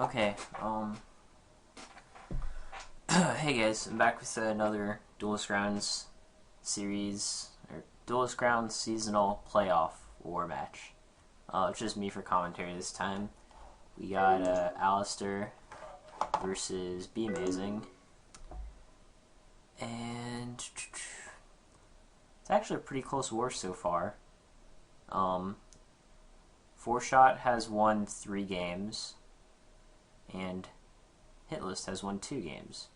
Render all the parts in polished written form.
Okay, hey guys, I'm back with another DuelistGroundz series, or DuelistGroundz seasonal playoff war match. It's just me for commentary this time. We got Alistar versus Bmazing, and it's actually a pretty close war so far. Four Shot has won 3 games, and Hitlist has won 2 games.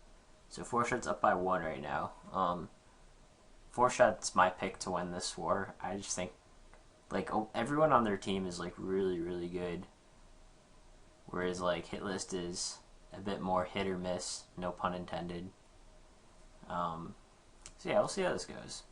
So 4Shot's up by 1 right now. 4Shot's my pick to win this war. I just think, everyone on their team is, really, really good. Whereas, Hitlist is a bit more hit or miss, no pun intended. So yeah, we'll see how this goes.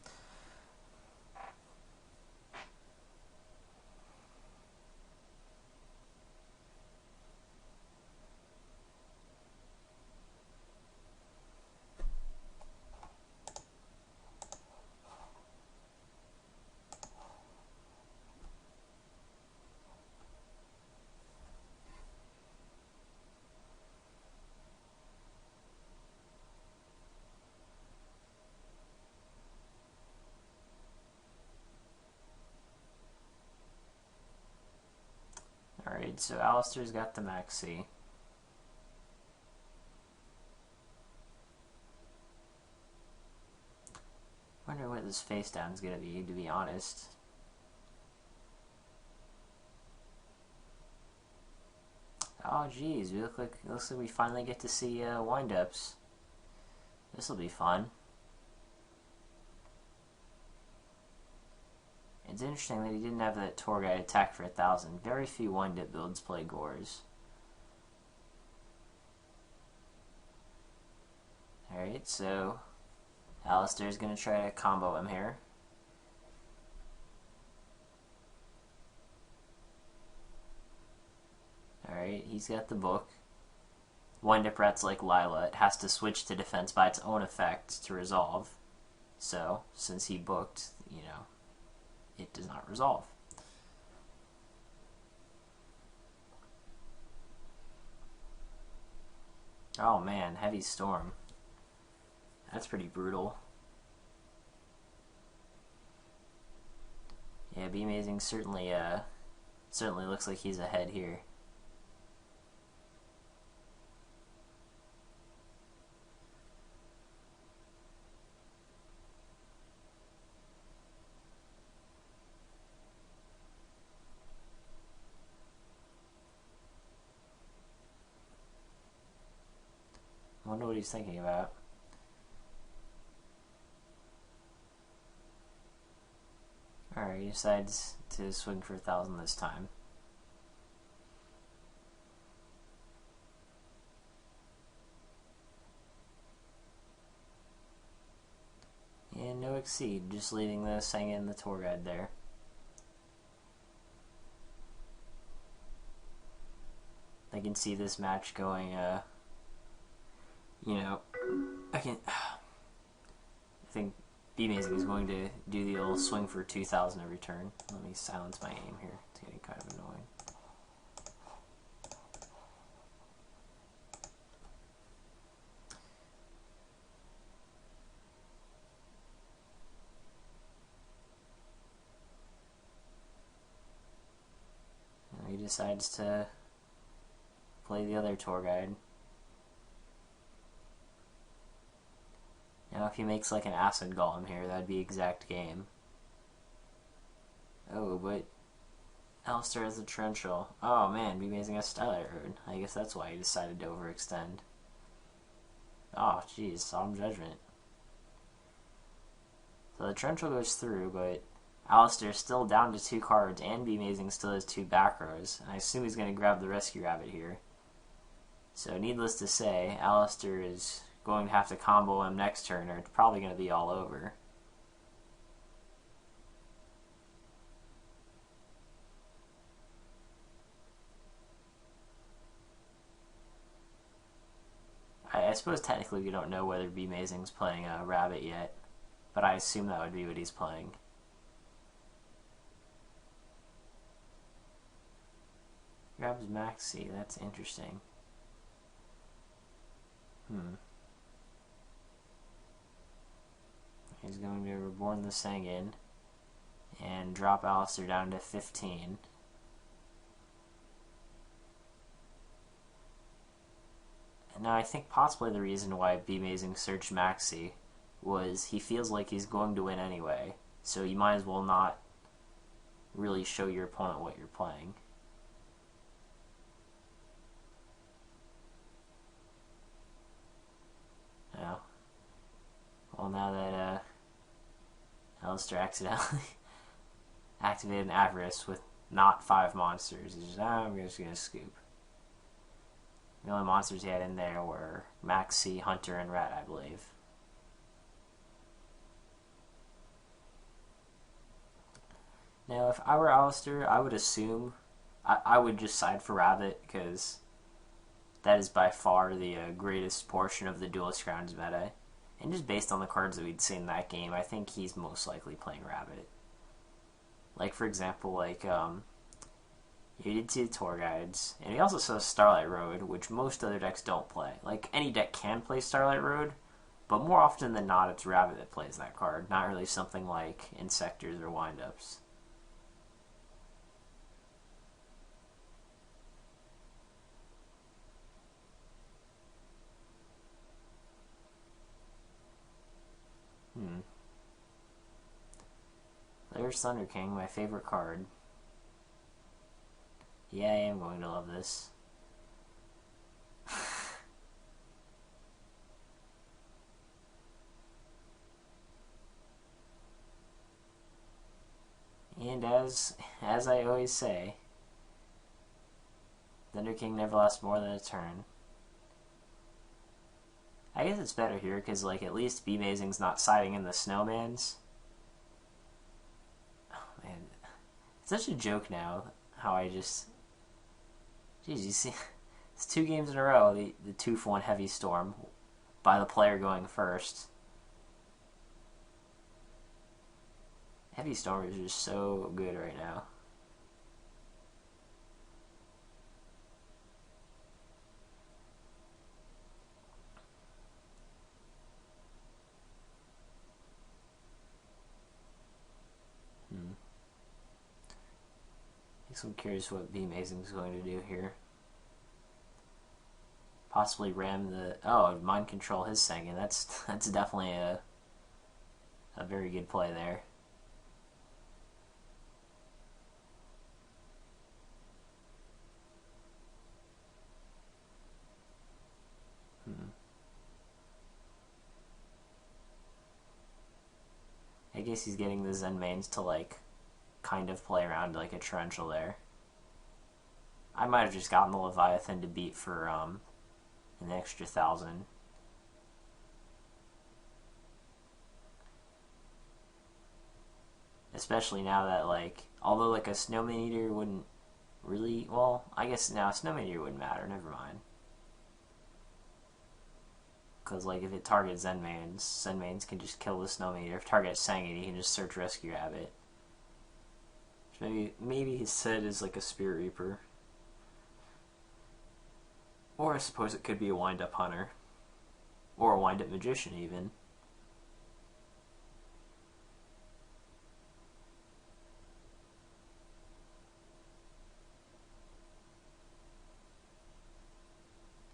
Alright, so Alistar's got the maxi. Wonder what this face down's gonna be, to be honest. Oh geez, looks like we finally get to see wind-ups. This'll be fun. It's interesting that he didn't have that tour guide attack for 1,000. Very few wind-up builds play Gores. Alright, so Alistar's gonna try to combo him here. Alright, he's got the book. Wind-up rat's like Lila. It has to switch to defense by its own effect to resolve. So, since he booked, it does not resolve. Oh man, Heavy Storm. That's pretty brutal. Yeah, Bmazing certainly looks like he's ahead here. I wonder what he's thinking about. Alright, he decides to swing for 1,000 this time. And no exceed, just leaving the Sang in the tour guide there. I can see this match going, I think Bmazing is going to do the old swing for 2,000 every turn. Let me silence my aim here. It's getting kind of annoying. He decides to play the other tour guide. Now if he makes an acid golem here, that'd be exact game. Oh, but Alistar has a torrential. Oh man, Bmazing has Starlight Road. I guess that's why he decided to overextend. Oh jeez, Solemn Judgment. So the torrential goes through, but Alistar's still down to 2 cards, and Bmazing still has 2 back rows. And I assume he's going to grab the Rescue Rabbit here. So needless to say, Alistar is going to have to combo him next turn, or it's probably going to be all over. I suppose technically we don't know whether Bmazing's playing a Rabbit yet, but I assume that would be what he's playing. Grabs Maxi, that's interesting. He's going to Reborn the Sangin and drop Alistar down to 15. And now I think possibly the reason why Bmazing searched Maxi was he feels like he's going to win anyway, so you might as well not really show your opponent what you're playing. Yeah. Well, now that Alistar accidentally activated an Avarice with not 5 monsters, he's just, I'm just gonna scoop. The only monsters he had in there were Maxi, Hunter, and Rat, I believe. Now, if I were Alistar, I would assume I would just side for Rabbit, because that is by far the greatest portion of the DuelistGroundz meta. And just based on the cards that we'd seen in that game, I think he's most likely playing Rabbit. Like, for example, like, you did see the tour guides, and he also saw Starlight Road, which most other decks don't play. Like, any deck can play Starlight Road, but more often than not, it's Rabbit that plays that card, not really something like Insectors or Windups. There's Thunder King, my favorite card. Yeah, I am going to love this. And as I always say, Thunder King never lasts more than a turn. I guess it's better here because, like, at least Bmazing's not siding in the snowmans. Oh man, it's such a joke now how I just. Jeez, you see, it's 2 games in a row. The 2-for-1 Heavy Storm by the player going first. Heavy Storm is just so good right now. I'm curious what Bmazing's going to do here. Possibly ram the... Oh, mind control his Sangin. That's definitely a very good play there. I guess he's getting the Zen mains to, like, kind of play around like a torrential there. I might have just gotten the Leviathan to beat for an extra 1,000. Especially now that, like, although like a Snowman Eater wouldn't really, well, I guess now a Snowman Eater wouldn't matter, never mind. Because, like, if it targets Zen mains can just kill the Snowman Eater. If it targets Sangin, he can just search Rescue Rabbit. Maybe his set is like a Spirit Reaper. Or I suppose it could be a Wind-Up Hunter. Or a Wind-Up Magician, even.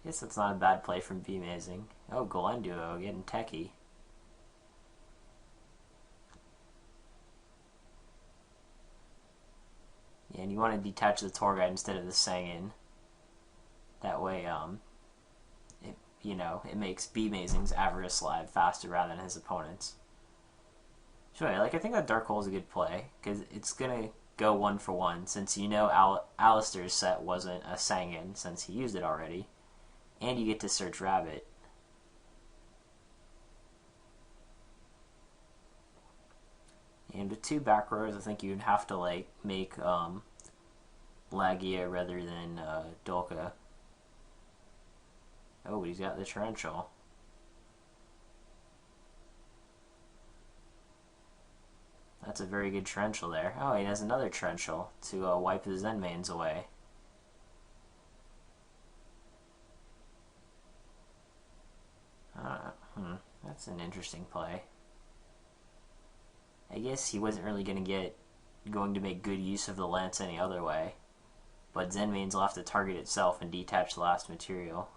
I guess that's not a bad play from Bmazing. Oh, Galenduo getting techie. And you want to detach the tour guide instead of the Sangin. That way, it makes Bmazing's Avarice live faster rather than his opponent's. So anyway, like, I think that Dark Hole is a good play, because it's going to go 1-for-1, since you know Alistar's set wasn't a Sangin, since he used it already, and you get to search Rabbit. And with 2 back rows, I think you'd have to, like, make Lagia rather than Dolka. Oh, but he's got the Torrential. That's a very good Torrential there. Oh, he has another Torrential to wipe his Zen mains away. That's an interesting play. I guess he wasn't really going to make good use of the lance any other way. But Zenmaines will have to target itself and detach the last material.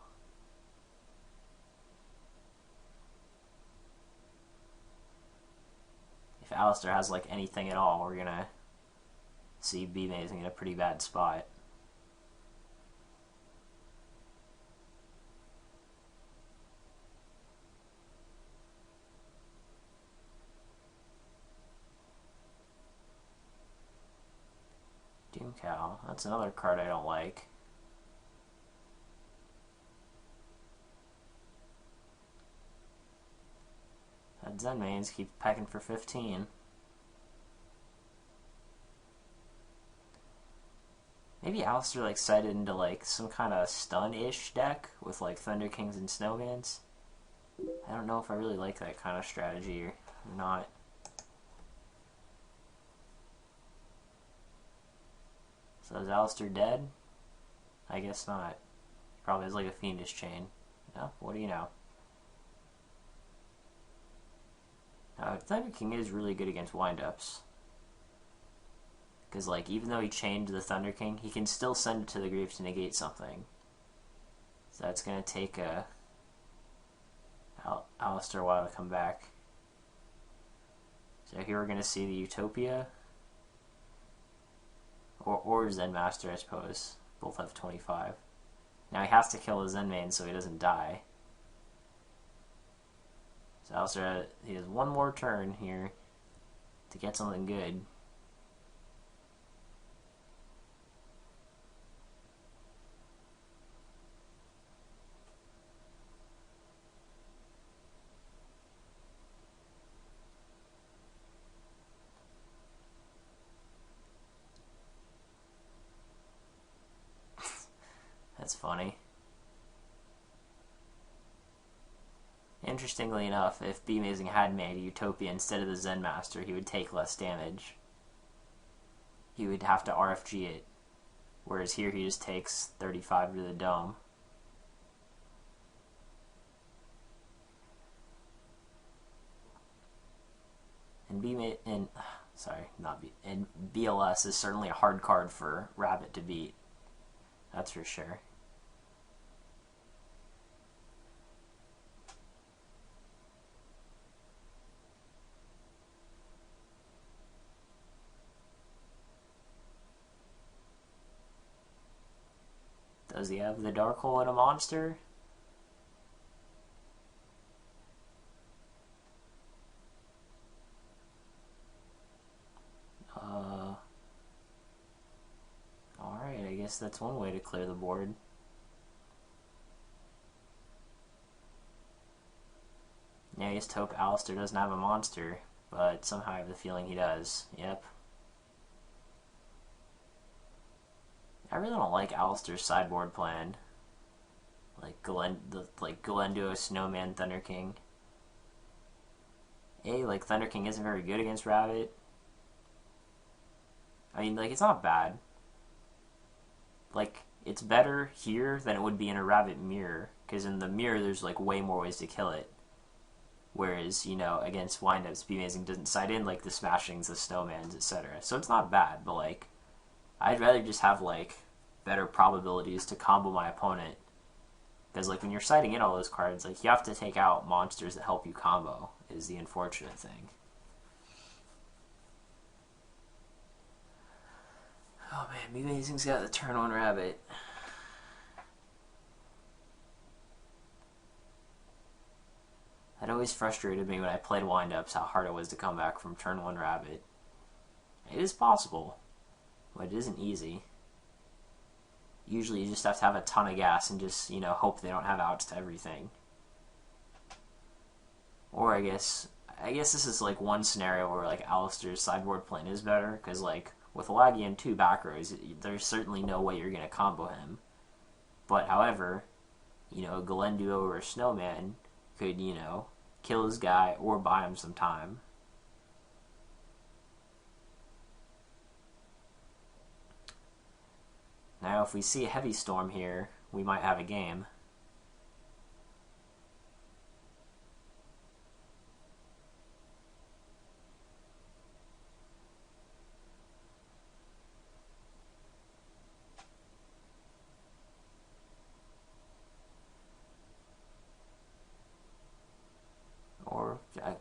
If Alistar has like anything at all, we're gonna see Bmazing in a pretty bad spot. Doomcow, that's another card I don't like. That Zenmaines keeps pecking for 15. Maybe Alistar like sighted into like some kind of stun-ish deck with like Thunder Kings and Snowmans. I don't know if I really like that kind of strategy or not. So is Alistar dead? I guess not. Probably has like a Fiendish Chain. No? What do you know? Thunder King is really good against windups. Because, like, even though he chained the Thunder King, he can still send it to the grave to negate something. So that's going to take Alistar a while to come back. So here we're going to see the Utopia. Or Zenmaster, I suppose. Both have 25. Now he has to kill the Zenmain so he doesn't die. So Alistar, he has one more turn here to get something good. That's funny. Interestingly enough, if Bmazing had made a Utopia instead of the Zenmaster, he would take less damage. He would have to RFG it. Whereas here he just takes 35 to the dome. And BLS is certainly a hard card for Rabbit to beat. That's for sure. Does he have the Dark Hole and a monster? Alright, I guess that's one way to clear the board. Yeah, I just hope Alistar doesn't have a monster, but somehow I have the feeling he does. Yep. I really don't like Alistar's sideboard plan. Like Galenduo, Snowman, Thunder King. Like Thunder King isn't very good against Rabbit. I mean, like, it's not bad. Like, it's better here than it would be in a Rabbit mirror, because in the mirror there's like way more ways to kill it. Whereas, you know, against windups, Bmazing doesn't side in like the smashings, the snowmans, etc. So it's not bad, but like, I'd rather just have like better probabilities to combo my opponent. Because like when you're siding in all those cards, like you have to take out monsters that help you combo, is the unfortunate thing. Oh man, Bmazing's got the turn 1 Rabbit. That always frustrated me when I played windups, how hard it was to come back from turn 1 Rabbit. It is possible, but it isn't easy. Usually you just have to have a ton of gas and just, you know, hope they don't have outs to everything. Or I guess this is like one scenario where like Alistar's sideboard plan is better, because like with Laggy and 2 back rows, there's certainly no way you're going to combo him. But however, you know, a Galenduo or a Snowman could, you know, kill his guy or buy him some time. Now, if we see a heavy storm here, we might have a game.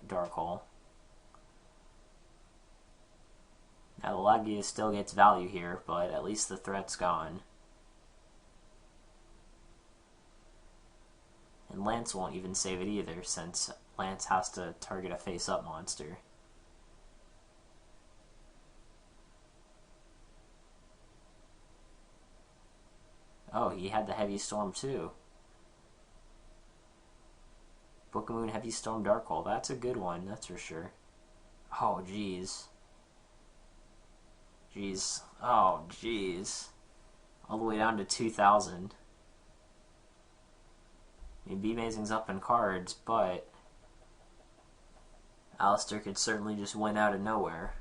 Dark Hole. Now the Legia still gets value here, but at least the threat's gone. And Lance won't even save it either, since Lance has to target a face-up monster. Oh, he had the Heavy Storm too. Book of Moon, Heavy Storm, Dark Hole. That's a good one, that's for sure. Oh, jeez. Jeez. Oh, jeez. All the way down to 2,000. I mean, Bmazing's up in cards, but Alistar could certainly just win out of nowhere.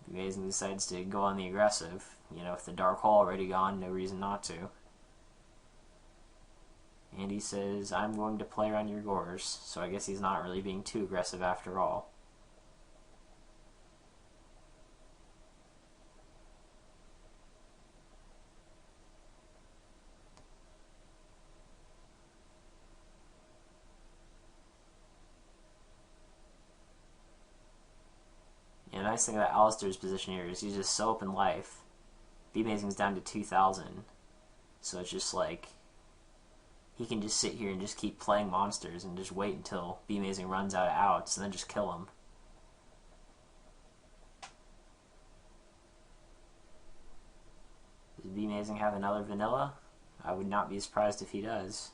Bmazing decides to go on the aggressive. You know, if the Dark Hole already gone, no reason not to. And he says, I'm going to play around your Gores, so I guess he's not really being too aggressive after all. And the nice thing about Alistar's position here is he's just so up in life. Bmazing's down to 2,000, so it's just like he can just sit here and just keep playing monsters and just wait until Bmazing runs out of outs and then just kill him. Does Bmazing have another vanilla? I would not be surprised if he does.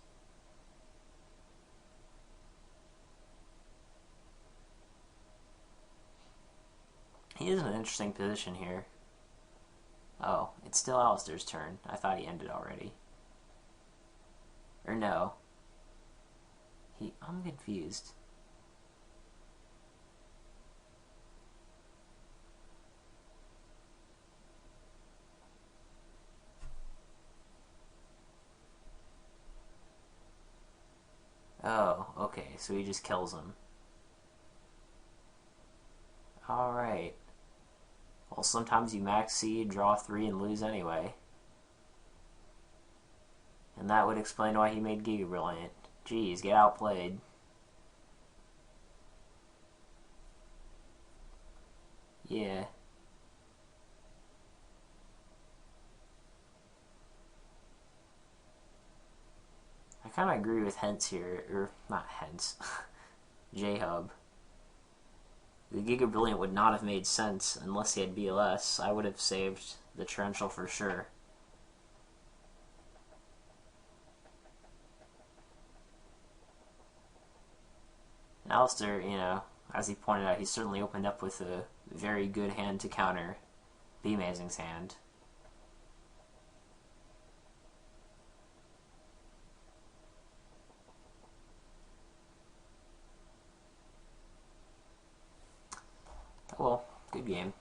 He is in an interesting position here. Oh, it's still Alistar's turn. I thought he ended already. Or no. I'm confused. Oh, okay, so he just kills him. Alright. Well, sometimes you max seed, draw 3, and lose anyway. And that would explain why he made Giga Brilliant. Jeez, get outplayed. Yeah. I kind of agree with Hence here, or not Hence, J-Hub. The Giga Brilliant would not have made sense unless he had BLS. I would have saved the Torrential for sure. And Alistar, you know, as he pointed out, he certainly opened up with a very good hand to counter Bmazing's hand. Well, good game.